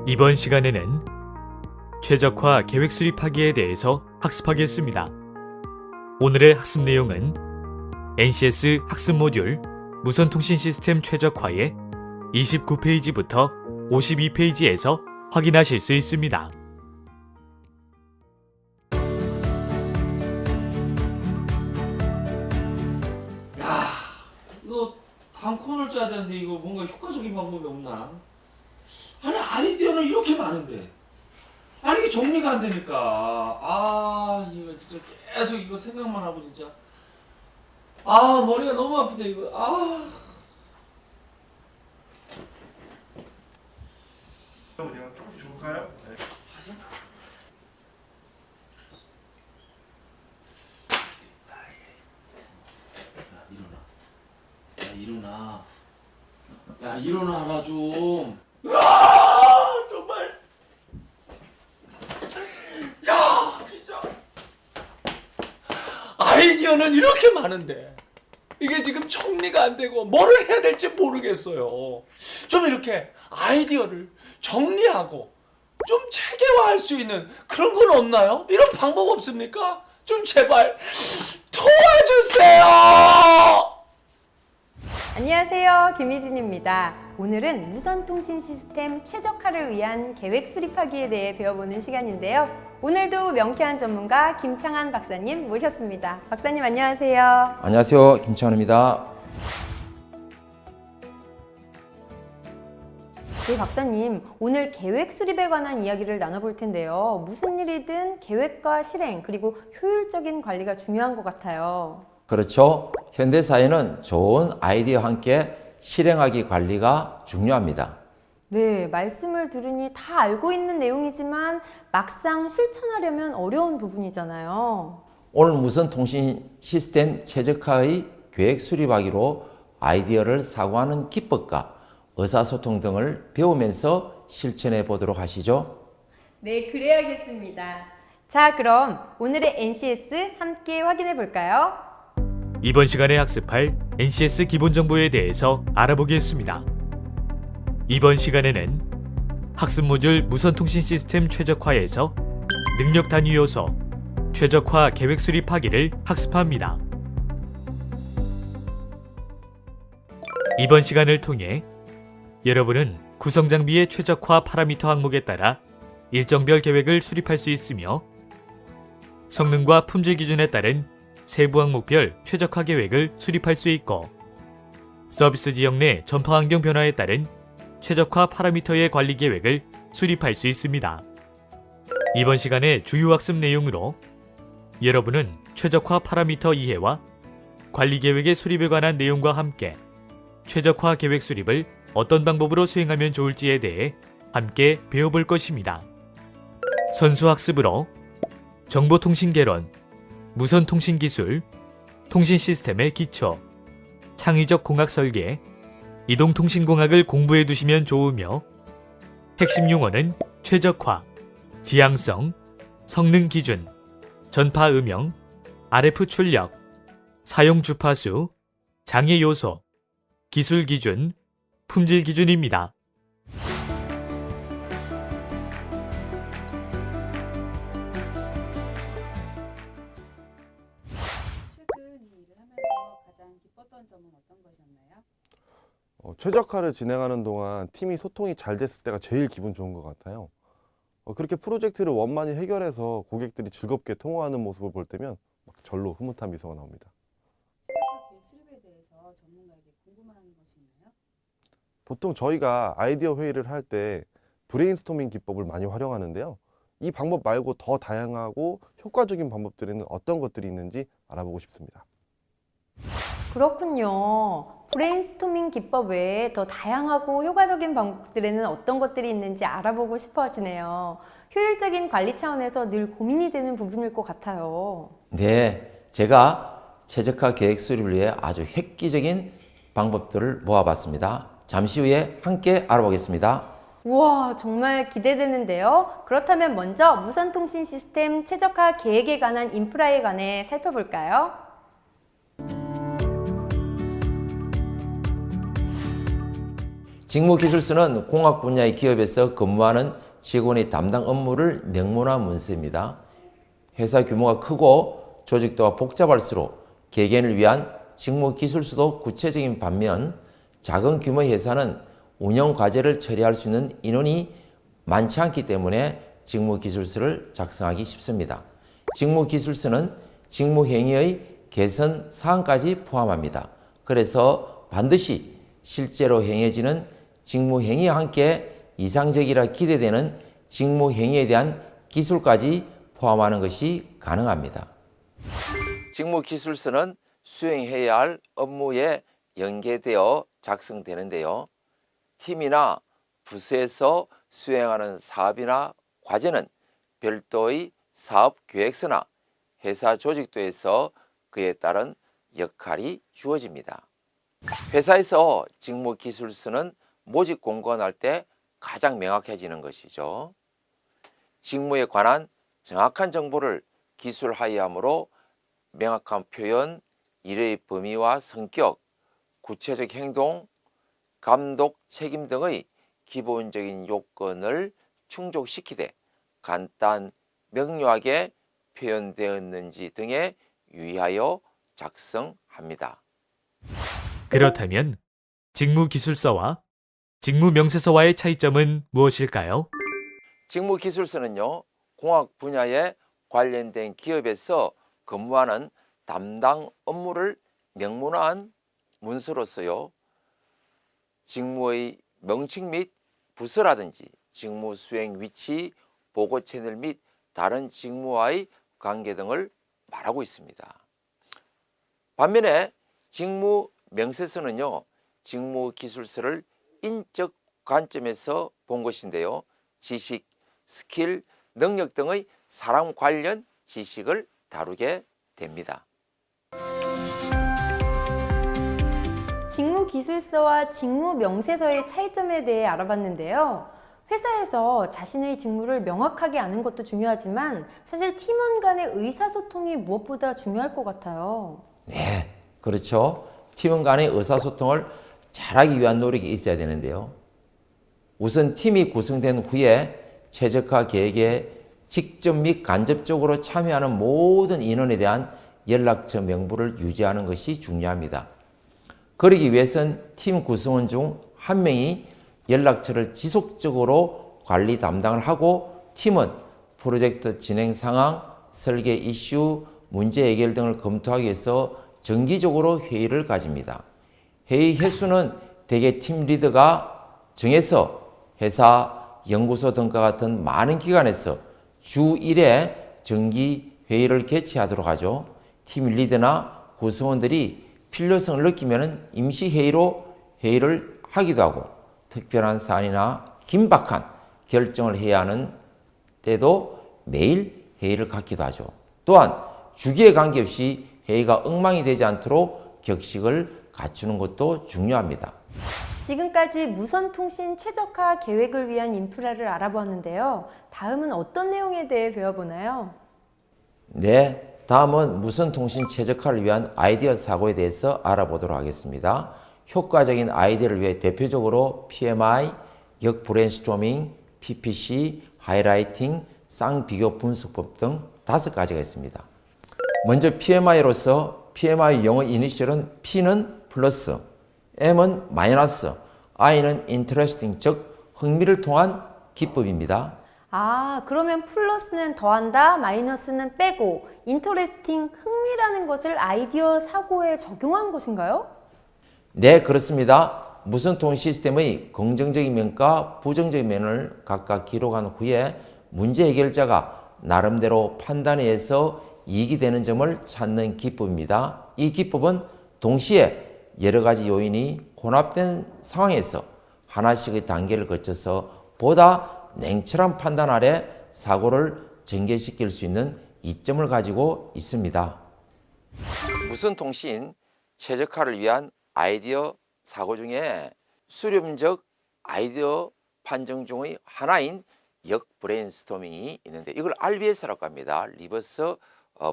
이번 시간에는 최적화 계획 수립하기에 대해서 학습하겠습니다. 오늘의 학습 내용은 NCS 학습 모듈 무선통신 시스템 최적화의 29페이지부터 52페이지에서 확인하실 수 있습니다. 야, 이거 다음 코너를 짜야 되는데 이거 뭔가 효과적인 방법이 없나? 아니 아이디어는 이렇게 많은데 아니 이게 정리가 안 되니까 이거 진짜 계속 이거 생각만 하고 진짜 머리가 너무 아픈데 이거 그냥 조금씩 줘볼까요? 네. 야 일어나라 좀. 정말. 야 진짜. 아이디어는 이렇게 많은데 이게 지금 정리가 안 되고 뭐를 해야 될지 모르겠어요. 좀 이렇게 아이디어를 정리하고 좀 체계화할 수 있는 그런 건 없나요? 이런 방법 없습니까? 좀 제발 도와주세요. 안녕하세요. 김희진입니다. 오늘은 무선통신 시스템 최적화를 위한 계획 수립하기에 대해 배워보는 시간인데요. 오늘도 명쾌한 전문가 김창한 박사님 모셨습니다. 박사님 안녕하세요. 안녕하세요. 김창환입니다. 네, 박사님. 오늘 계획 수립에 관한 이야기를 나눠볼 텐데요. 무슨 일이든 계획과 실행 그리고 효율적인 관리가 중요한 것 같아요. 그렇죠. 현대사회는 좋은 아이디어와 함께 실행하기 관리가 중요합니다. 네, 말씀을 들으니 다 알고 있는 내용이지만 막상 실천하려면 어려운 부분이잖아요. 오늘 무선통신 시스템 최적화의 계획 수립하기로 아이디어를 사고하는 기법과 의사소통 등을 배우면서 실천해 보도록 하시죠. 네, 그래야겠습니다. 자, 그럼 오늘의 NCS 함께 확인해 볼까요? 이번 시간에 학습할 NCS 기본 정보에 대해서 알아보겠습니다. 이번 시간에는 학습 모듈 무선통신 시스템 최적화에서 능력 단위 요소, 최적화 계획 수립하기를 학습합니다. 이번 시간을 통해 여러분은 구성 장비의 최적화 파라미터 항목에 따라 일정별 계획을 수립할 수 있으며 성능과 품질 기준에 따른 세부 항목별 최적화 계획을 수립할 수 있고 서비스 지역 내 전파 환경 변화에 따른 최적화 파라미터의 관리 계획을 수립할 수 있습니다. 이번 시간의 주요 학습 내용으로 여러분은 최적화 파라미터 이해와 관리 계획의 수립에 관한 내용과 함께 최적화 계획 수립을 어떤 방법으로 수행하면 좋을지에 대해 함께 배워볼 것입니다. 선수 학습으로 정보통신 개론, 무선통신 기술, 통신 시스템의 기초, 창의적 공학 설계, 이동통신공학을 공부해 두시면 좋으며 핵심 용어는 최적화, 지향성, 성능 기준, 전파 음영, RF 출력, 사용 주파수, 장애 요소, 기술 기준, 품질 기준입니다. 최근 이 일을 하면서 가장 기뻤던 점은 어떤 것이었나요? 최적화를 진행하는 동안 팀이 소통이 잘 됐을 때가 제일 기분 좋은 것 같아요. 그렇게 프로젝트를 원만히 해결해서 고객들이 즐겁게 통화하는 모습을 볼 때면 절로 흐뭇한 미소가 나옵니다. 최적화 계획 수립에 대해서 전문가에게 궁금한 것이 있나요? 보통 저희가 아이디어 회의를 할 때 브레인스토밍 기법을 많이 활용하는데요. 이 방법 말고 더 다양하고 효과적인 방법들에는 어떤 것들이 있는지 알아보고 싶습니다. 그렇군요. 브레인스토밍 기법 외에 더 다양하고 효과적인 방법들에는 어떤 것들이 있는지 알아보고 싶어지네요. 효율적인 관리 차원에서 늘 고민이 되는 부분일 것 같아요. 네, 제가 최적화 계획 수립을 위해 아주 획기적인 방법들을 모아봤습니다. 잠시 후에 함께 알아보겠습니다. 우와, 정말 기대되는데요. 그렇다면 먼저 무선통신 시스템 최적화 계획에 관한 인프라에 관해 살펴볼까요? 직무기술서는 공학 분야의 기업에서 근무하는 직원의 담당 업무를 명문화한 문서입니다. 회사 규모가 크고 조직도가 복잡할수록 개개인을 위한 직무기술서도 구체적인 반면 작은 규모의 회사는 운영 과제를 처리할 수 있는 인원이 많지 않기 때문에 직무기술서를 작성하기 쉽습니다. 직무기술서는 직무행위의 개선 사항까지 포함합니다. 그래서 반드시 실제로 행해지는 직무행위와 함께 이상적이라 기대되는 직무행위에 대한 기술까지 포함하는 것이 가능합니다. 직무기술서는 수행해야 할 업무에 연계되어 작성되는데요. 팀이나 부서에서 수행하는 사업이나 과제는 별도의 사업 계획서나 회사 조직도에서 그에 따른 역할이 주어집니다. 회사에서 직무기술서는 모집 공고할 때 가장 명확해지는 것이죠. 직무에 관한 정확한 정보를 기술하여하므로 명확한 표현, 일의 범위와 성격, 구체적 행동, 감독, 책임 등의 기본적인 요건을 충족시키되 간단, 명료하게 표현되었는지 등에 유의하여 작성합니다. 그렇다면 직무기술서와 직무명세서와의 차이점은 무엇일까요? 직무기술서는요, 공학 분야에 관련된 기업에서 근무하는 담당 업무를 명문화한 문서로서요, 직무의 명칭 및 부서라든지 직무 수행 위치, 보고 채널 및 다른 직무와의 관계 등을 말하고 있습니다. 반면에 직무 명세서는요, 직무 기술서를 인적 관점에서 본 것인데요, 지식, 스킬, 능력 등의 사람 관련 지식을 다루게 됩니다. 직무기술서와 직무명세서의 차이점에 대해 알아봤는데요. 회사에서 자신의 직무를 명확하게 아는 것도 중요하지만 사실 팀원 간의 의사소통이 무엇보다 중요할 것 같아요. 네, 그렇죠. 팀원 간의 의사소통을 잘하기 위한 노력이 있어야 되는데요. 우선 팀이 구성된 후에 최적화 계획에 직접 및 간접적으로 참여하는 모든 인원에 대한 연락처 명부를 유지하는 것이 중요합니다. 그러기 위해선 팀 구성원 중 한 명이 연락처를 지속적으로 관리 담당을 하고 팀은 프로젝트 진행 상황, 설계 이슈, 문제 해결 등을 검토하기 위해서 정기적으로 회의를 가집니다. 회의 횟수는 대개 팀 리더가 정해서 회사, 연구소 등과 같은 많은 기관에서 주 1회 정기 회의를 개최하도록 하죠. 팀 리더나 구성원들이 필요성을 느끼면 임시 회의를 하기도 하고 특별한 사안이나 긴박한 결정을 해야 하는 때도 매일 회의를 갖기도 하죠. 또한 주기에 관계없이 회의가 엉망이 되지 않도록 격식을 갖추는 것도 중요합니다. 지금까지 무선통신 최적화 계획을 위한 인프라를 알아보았는데요. 다음은 어떤 내용에 대해 배워보나요? 네, 다음은 무선통신 최적화를 위한 아이디어 사고에 대해서 알아보도록 하겠습니다. 효과적인 아이디어를 위해 대표적으로 PMI, 역 브레인스토밍, PPC, 하이라이팅, 쌍비교 분석법 등 5가지가 있습니다. 먼저 PMI로서 PMI 영어 이니셜은 P는 플러스, M은 마이너스, I는 interesting, 즉 흥미를 통한 기법입니다. 아, 그러면 플러스는 더한다, 마이너스는 빼고, 인터레스팅, 흥미라는 것을 아이디어 사고에 적용한 것인가요? 네, 그렇습니다. 무선통신 시스템의 긍정적인 면과 부정적인 면을 각각 기록한 후에 문제 해결자가 나름대로 판단에 의해서 이익이 되는 점을 찾는 기법입니다. 이 기법은 동시에 여러 가지 요인이 혼합된 상황에서 하나씩의 단계를 거쳐서 보다 냉철한 판단 아래 사고를 전개시킬 수 있는 이점을 가지고 있습니다. 무선통신 최적화를 위한 아이디어 사고 중에 수렴적 아이디어 판정 중의 하나인 역 브레인스토밍이 있는데 이걸 RBS라고 합니다. 리버스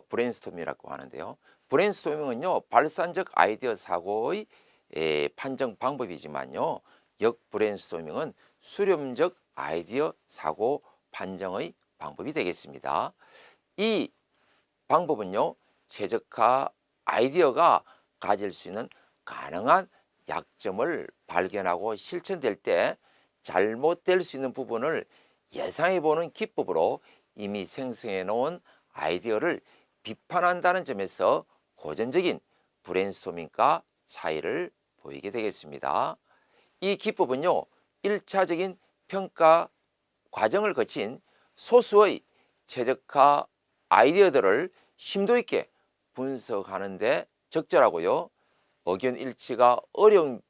브레인스토밍이라고 하는데요. 브레인스토밍은요, 발산적 아이디어 사고의 판정 방법이지만요, 역브레인스토밍은 수렴적 아이디어 사고 판정의 방법이 되겠습니다. 이 방법은요, 최적화 아이디어가 가질 수 있는 가능한 약점을 발견하고 실천될 때 잘못될 수 있는 부분을 예상해 보는 기법으로 이미 생성해 놓은 아이디어를 비판한다는 점에서 고전적인 브레인스토밍과 차이를 보이게 되겠습니다. 이 기법은요, 1차적인 평가 과정을 거친 소수의 최적화 아이디어들을 심도 있게 분석하는 데 적절하고요, 의견 일치가 어려운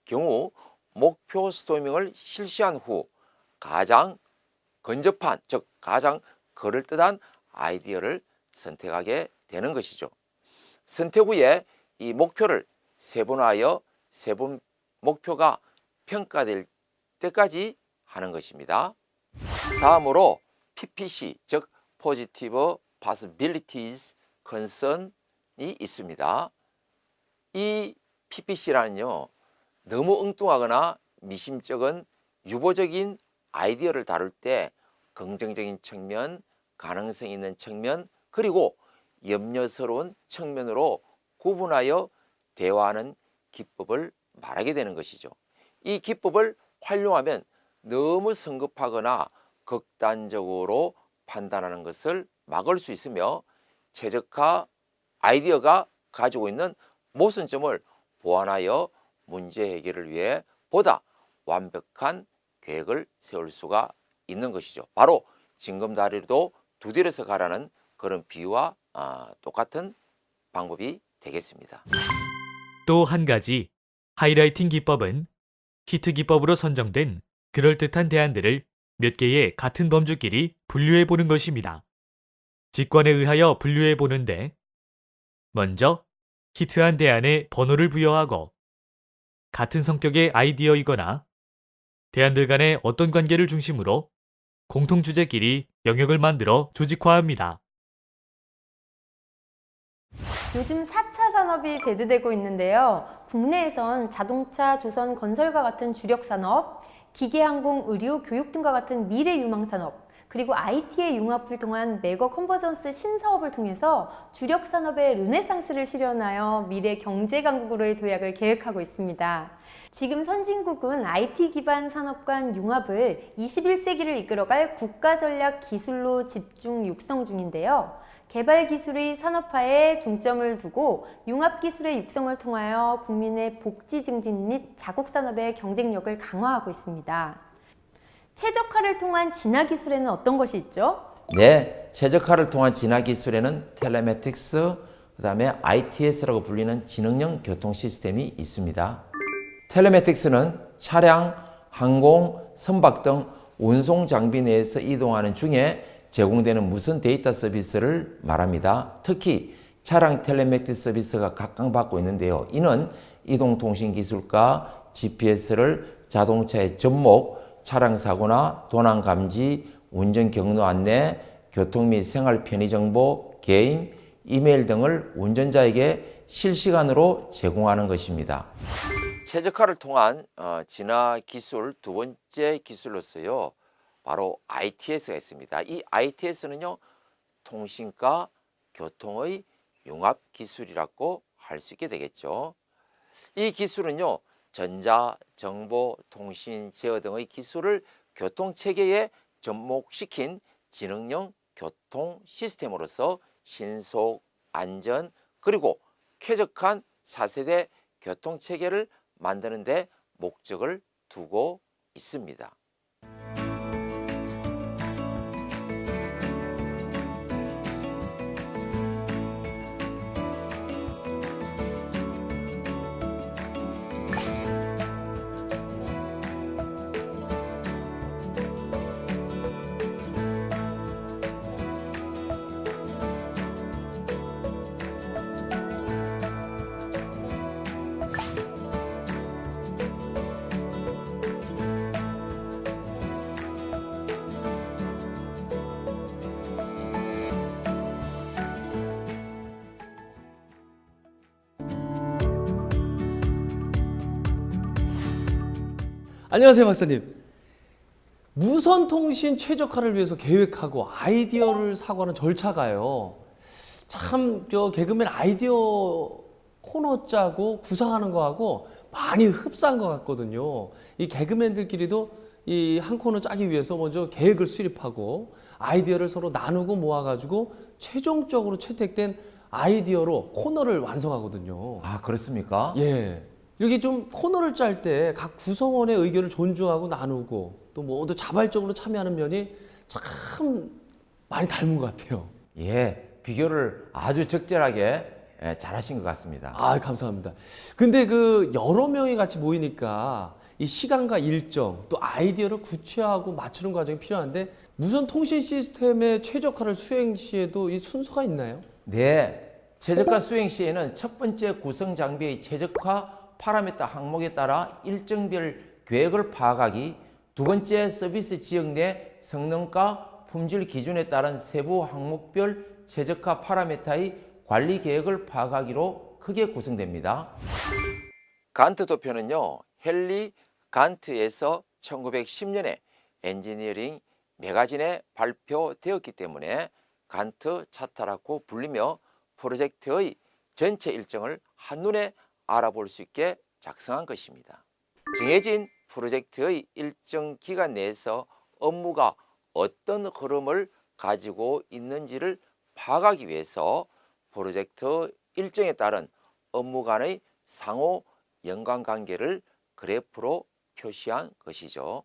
경우 목표 스토밍을 실시한 후 가장 근접한, 즉 가장 그럴듯한 아이디어를 선택하게 되는 것이죠. 선택 후에 이 목표를 세분화하여 세분 목표가 평가될 때까지 하는 것입니다. 다음으로 PPC, 즉 Positive Possibilities Concern이 있습니다. 이 PPC란요, 너무 엉뚱하거나 미심쩍은 유보적인 아이디어를 다룰 때 긍정적인 측면, 가능성 있는 측면, 그리고 염려스러운 측면으로 구분하여 대화하는 기법을 말하게 되는 것이죠. 이 기법을 활용하면 너무 성급하거나 극단적으로 판단하는 것을 막을 수 있으며 최적화 아이디어가 가지고 있는 모순점을 보완하여 문제 해결을 위해 보다 완벽한 계획을 세울 수가 있는 것이죠. 바로 징검다리도 두드려서 가라는 그런 비유와 똑같은 방법이 되겠습니다. 또 한 가지 하이라이팅 기법은 히트 기법으로 선정된 그럴듯한 대안들을 몇 개의 같은 범주끼리 분류해 보는 것입니다. 직관에 의하여 분류해 보는데, 먼저 히트한 대안에 번호를 부여하고 같은 성격의 아이디어이거나 대안들 간의 어떤 관계를 중심으로 공통 주제끼리 영역을 만들어 조직화합니다. 요즘 4차 산업이 대두되고 있는데요. 국내에선 자동차, 조선, 건설과 같은 주력 산업, 기계, 항공, 의료, 교육 등과 같은 미래 유망 산업, 그리고 IT의 융합을 통한 메거 컨버전스 신사업을 통해서 주력 산업의 르네상스를 실현하여 미래 경제 강국으로의 도약을 계획하고 있습니다. 지금 선진국은 IT 기반 산업 간 융합을 21세기를 이끌어갈 국가 전략 기술로 집중 육성 중인데요. 개발 기술의 산업화에 중점을 두고 융합 기술의 육성을 통하여 국민의 복지 증진 및 자국 산업의 경쟁력을 강화하고 있습니다. 최적화를 통한 진화 기술에는 어떤 것이 있죠? 네, 최적화를 통한 진화 기술에는 텔레매틱스, 그 다음에 ITS라고 불리는 지능형 교통 시스템이 있습니다. 텔레매틱스는 차량, 항공, 선박 등 운송 장비 내에서 이동하는 중에 제공되는 무선 데이터 서비스를 말합니다. 특히 차량 텔레매틱스 서비스가 각광받고 있는데요. 이는 이동통신 기술과 GPS를 자동차의 접목, 차량 사고나 도난 감지, 운전 경로 안내, 교통 및 생활 편의 정보, 개인, 이메일 등을 운전자에게 실시간으로 제공하는 것입니다. 최적화를 통한 진화 기술 두 번째 기술로서요, 바로 ITS가 있습니다. 이 ITS는요, 통신과 교통의 융합 기술이라고 할 수 있게 되겠죠. 이 기술은요, 전자, 정보, 통신, 제어 등의 기술을 교통체계에 접목시킨 지능형 교통 시스템으로서 신속, 안전, 그리고 쾌적한 4세대 교통체계를 만드는 데 목적을 두고 있습니다. 안녕하세요, 박사님. 무선통신 최적화를 위해서 계획하고 아이디어를 사고하는 절차가요. 참 저 개그맨 아이디어 코너 짜고 구상하는 거하고 많이 흡사한 것 같거든요. 이 개그맨들끼리도 이 한 코너 짜기 위해서 먼저 계획을 수립하고 아이디어를 서로 나누고 모아가지고 최종적으로 채택된 아이디어로 코너를 완성하거든요. 아, 그렇습니까? 예. 이렇게 좀 코너를 짤 때 각 구성원의 의견을 존중하고 나누고 또 모두 자발적으로 참여하는 면이 참 많이 닮은 것 같아요. 예, 비교를 아주 적절하게 잘하신 것 같습니다. 아, 감사합니다. 근데 그 여러 명이 같이 모이니까 이 시간과 일정 또 아이디어를 구체화하고 맞추는 과정이 필요한데 무선 통신 시스템의 최적화를 수행 시에도 이 순서가 있나요? 네, 최적화 수행 시에는 첫 번째 구성 장비의 최적화 파라미터 항목에 따라 일정별 계획을 파악하기, 두 번째 서비스 지역 내 성능과 품질 기준에 따른 세부 항목별 최적화 파라미터의 관리 계획을 파악하기로 크게 구성됩니다. 간트 도표는요, 헨리 간트에서 1910년에 엔지니어링 매거진에 발표되었기 때문에 간트 차트라고 불리며 프로젝트의 전체 일정을 한눈에 알아볼 수 있게 작성한 것입니다. 정해진 프로젝트의 일정 기간 내에서 업무가 어떤 흐름을 가지고 있는지를 파악하기 위해서 프로젝트 일정에 따른 업무 간의 상호 연관관계를 그래프로 표시한 것이죠.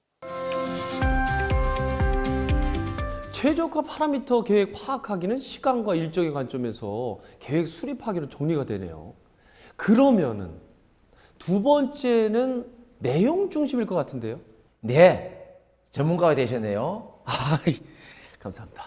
최적화 파라미터 계획 파악하기는 시간과 일정의 관점에서 계획 수립하기로 정리가 되네요. 그러면은 두 번째는 내용 중심일 것 같은데요? 네, 전문가가 되셨네요. 감사합니다.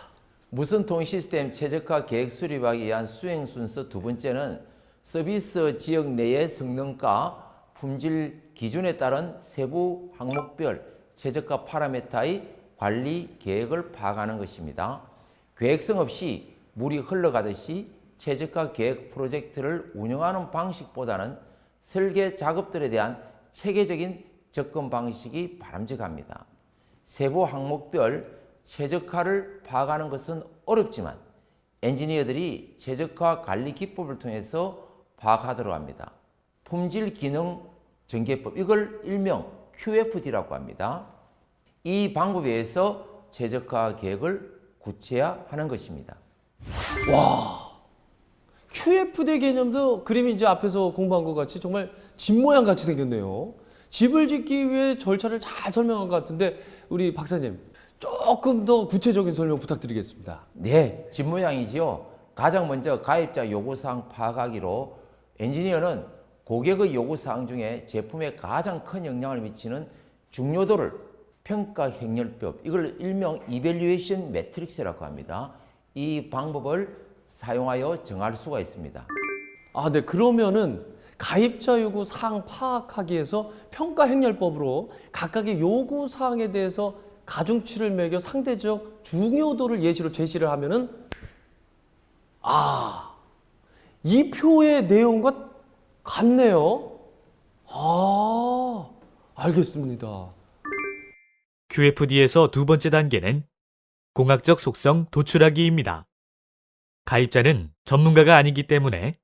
무선통신 시스템 최적화 계획 수립하기 위한 수행 순서 두 번째는 서비스 지역 내의 성능과 품질 기준에 따른 세부 항목별 최적화 파라미터의 관리 계획을 파악하는 것입니다. 계획성 없이 물이 흘러가듯이 최적화 계획 프로젝트를 운영하는 방식보다는 설계 작업들에 대한 체계적인 접근 방식이 바람직합니다. 세부 항목별 최적화를 파악하는 것은 어렵지만 엔지니어들이 최적화 관리 기법을 통해서 파악하도록 합니다. 품질 기능 전개법, 이걸 일명 QFD라고 합니다. 이 방법에 의해서 최적화 계획을 구체화하는 것입니다. QFD 개념도 그림이 이제 앞에서 공부한 것 같이 정말 집 모양 같이 생겼네요. 집을 짓기 위해 절차를 잘 설명한 것 같은데 우리 박사님 조금 더 구체적인 설명 부탁드리겠습니다. 네, 집 모양이지요. 가장 먼저 가입자 요구사항 파악하기로 엔지니어는 고객의 요구사항 중에 제품에 가장 큰 영향을 미치는 중요도를 평가 행렬법, 이걸 일명 이밸류에이션 매트릭스라고 합니다. 이 방법을 사용하여 정할 수가 있습니다. 아, 네. 그러면은 가입자 요구 사항 파악하기 위해서 평가 행렬법으로 각각의 요구 사항에 대해서 가중치를 매겨 상대적 중요도를 예시로 제시를 하면은 이 표의 내용과 같네요. 알겠습니다. QFD에서 두 번째 단계는 공학적 속성 도출하기입니다. 가입자는 전문가가 아니기 때문에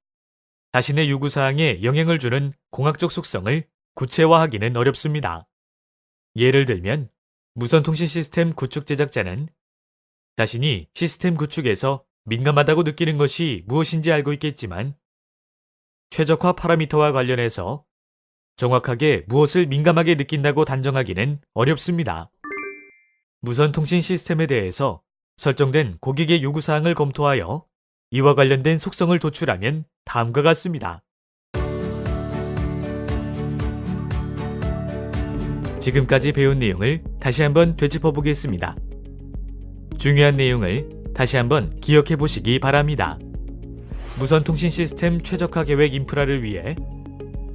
자신의 요구사항에 영향을 주는 공학적 속성을 구체화하기는 어렵습니다. 예를 들면 무선통신 시스템 구축 제작자는 자신이 시스템 구축에서 민감하다고 느끼는 것이 무엇인지 알고 있겠지만 최적화 파라미터와 관련해서 정확하게 무엇을 민감하게 느낀다고 단정하기는 어렵습니다. 무선통신 시스템에 대해서 설정된 고객의 요구사항을 검토하여 이와 관련된 속성을 도출하면 다음과 같습니다. 지금까지 배운 내용을 다시 한번 되짚어 보겠습니다. 중요한 내용을 다시 한번 기억해 보시기 바랍니다. 무선통신 시스템 최적화 계획 인프라를 위해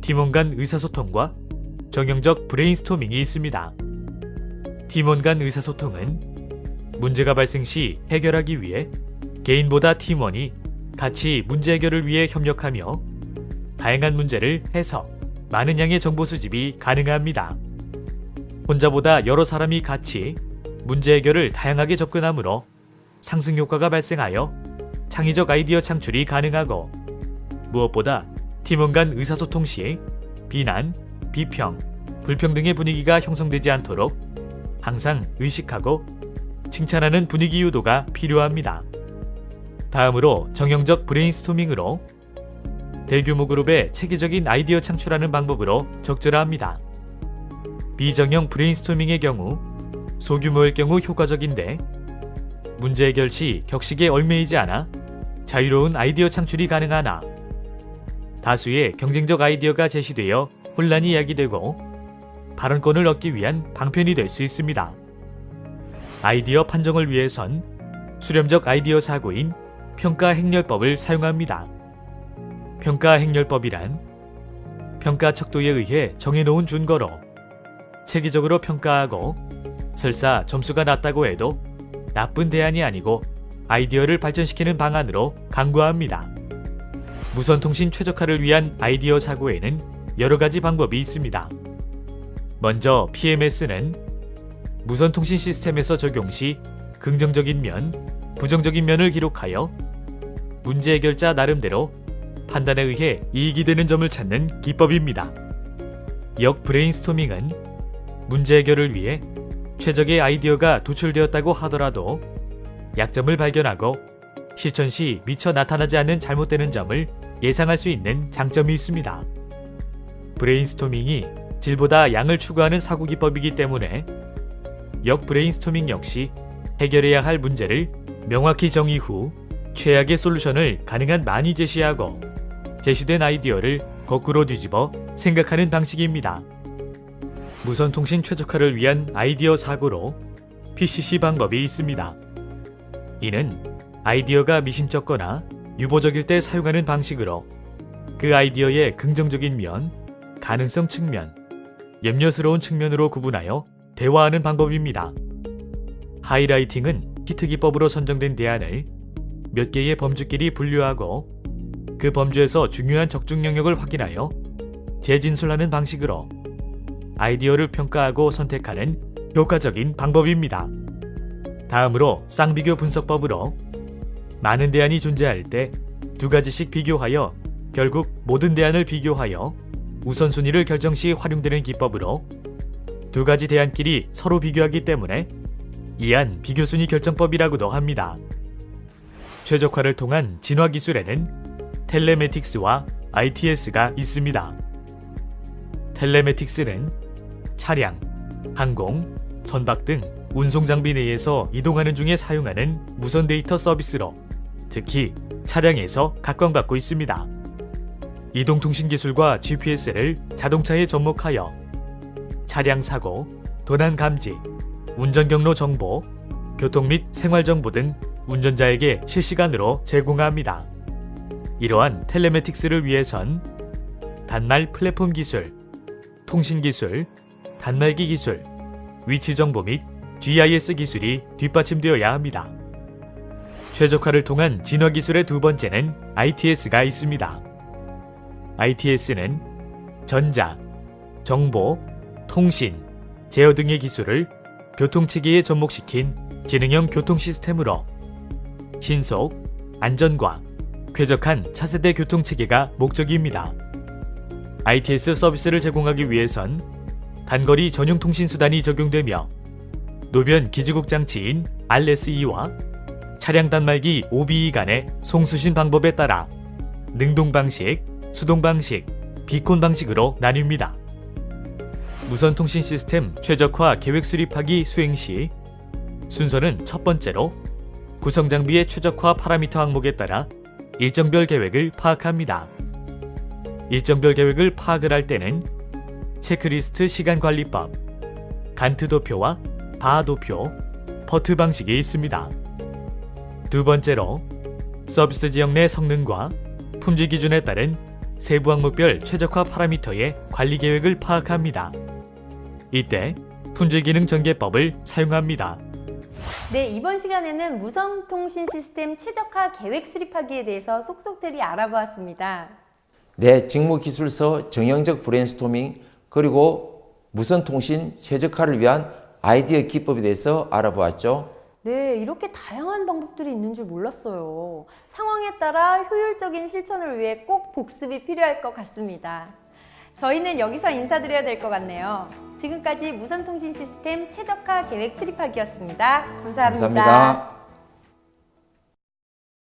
팀원 간 의사소통과 정형적 브레인스토밍이 있습니다. 팀원 간 의사소통은 문제가 발생 시 해결하기 위해 개인보다 팀원이 같이 문제 해결을 위해 협력하며 다양한 문제를 해석, 많은 양의 정보 수집이 가능합니다. 혼자보다 여러 사람이 같이 문제 해결을 다양하게 접근하므로 상승 효과가 발생하여 창의적 아이디어 창출이 가능하고, 무엇보다 팀원 간 의사소통 시 비난, 비평, 불평등의 분위기가 형성되지 않도록 항상 의식하고 칭찬하는 분위기 유도가 필요합니다. 다음으로 정형적 브레인스토밍으로 대규모 그룹의 체계적인 아이디어 창출하는 방법으로 적절합니다. 비정형 브레인스토밍의 경우 소규모일 경우 효과적인데, 문제 해결 시 격식에 얽매이지 않아 자유로운 아이디어 창출이 가능하나 다수의 경쟁적 아이디어가 제시되어 혼란이 야기되고 발언권을 얻기 위한 방편이 될 수 있습니다. 아이디어 판정을 위해선 수렴적 아이디어 사고인 평가 행렬법을 사용합니다. 평가 행렬법이란 평가 척도에 의해 정해놓은 준거로 체계적으로 평가하고, 설사 점수가 낮다고 해도 나쁜 대안이 아니고 아이디어를 발전시키는 방안으로 강구합니다. 무선통신 최적화를 위한 아이디어 사고에는 여러 가지 방법이 있습니다. 먼저 PMS는 무선통신 시스템에서 적용 시 긍정적인 면, 부정적인 면을 기록하여 문제 해결자 나름대로 판단에 의해 이익이 되는 점을 찾는 기법입니다. 역 브레인스토밍은 문제 해결을 위해 최적의 아이디어가 도출되었다고 하더라도 약점을 발견하고 실천 시 미처 나타나지 않는 잘못되는 점을 예상할 수 있는 장점이 있습니다. 브레인스토밍이 질보다 양을 추구하는 사고 기법이기 때문에 역 브레인스토밍 역시 해결해야 할 문제를 명확히 정의 후 최악의 솔루션을 가능한 많이 제시하고, 제시된 아이디어를 거꾸로 뒤집어 생각하는 방식입니다. 무선통신 최적화를 위한 아이디어 사고로 PCC 방법이 있습니다. 이는 아이디어가 미심쩍거나 유보적일 때 사용하는 방식으로 그 아이디어의 긍정적인 면, 가능성 측면, 염려스러운 측면으로 구분하여 대화하는 방법입니다. 하이라이팅은 히트 기법으로 선정된 대안을 몇 개의 범주끼리 분류하고 그 범주에서 중요한 적중 영역을 확인하여 재진술하는 방식으로 아이디어를 평가하고 선택하는 효과적인 방법입니다. 다음으로 쌍비교 분석법으로 많은 대안이 존재할 때 두 가지씩 비교하여 결국 모든 대안을 비교하여 우선순위를 결정 시 활용되는 기법으로 두 가지 대안끼리 서로 비교하기 때문에 이한 비교순위 결정법이라고도 합니다. 최적화를 통한 진화 기술에는 텔레매틱스와 ITS가 있습니다. 텔레매틱스는 차량, 항공, 선박 등 운송 장비 내에서 이동하는 중에 사용하는 무선 데이터 서비스로 특히 차량에서 각광받고 있습니다. 이동통신 기술과 GPS를 자동차에 접목하여 차량 사고, 도난 감지, 운전 경로 정보, 교통 및 생활 정보 등 운전자에게 실시간으로 제공합니다. 이러한 텔레매틱스를 위해선 단말 플랫폼 기술, 통신 기술, 단말기 기술, 위치 정보 및 GIS 기술이 뒷받침되어야 합니다. 최적화를 통한 진화 기술의 두 번째는 ITS가 있습니다. ITS는 전자, 정보, 통신, 제어 등의 기술을 교통체계에 접목시킨 지능형 교통 시스템으로 신속, 안전과 쾌적한 차세대 교통체계가 목적입니다. ITS 서비스를 제공하기 위해선 단거리 전용 통신수단이 적용되며 노변 기지국 장치인 RSE와 차량 단말기 OBE 간의 송수신 방법에 따라 능동 방식, 수동 방식, 비콘 방식으로 나뉩니다. 무선통신 시스템 최적화 계획 수립하기 수행 시 순서는 첫 번째로 구성 장비의 최적화 파라미터 항목에 따라 일정별 계획을 파악합니다. 일정별 계획을 파악을 할 때는 체크리스트 시간관리법, 간트 도표와 바 도표, 퍼트 방식이 있습니다. 두 번째로 서비스 지역 내 성능과 품질 기준에 따른 세부 항목별 최적화 파라미터의 관리 계획을 파악합니다. 이때 품질 기능 전개법을 사용합니다. 네, 이번 시간에는 무선통신 시스템 최적화 계획 수립하기에 대해서 속속들이 알아보았습니다. 내 직무기술서 정형적 브레인스토밍 그리고 무선통신 최적화를 위한 아이디어 기법에 대해서 알아보았죠. 네, 이렇게 다양한 방법들이 있는 줄 몰랐어요. 상황에 따라 효율적인 실천을 위해 꼭 복습이 필요할 것 같습니다. 저희는 여기서 인사드려야 될 것 같네요. 지금까지 무선통신 시스템 최적화 계획 수립하기였습니다. 감사합니다. 감사합니다.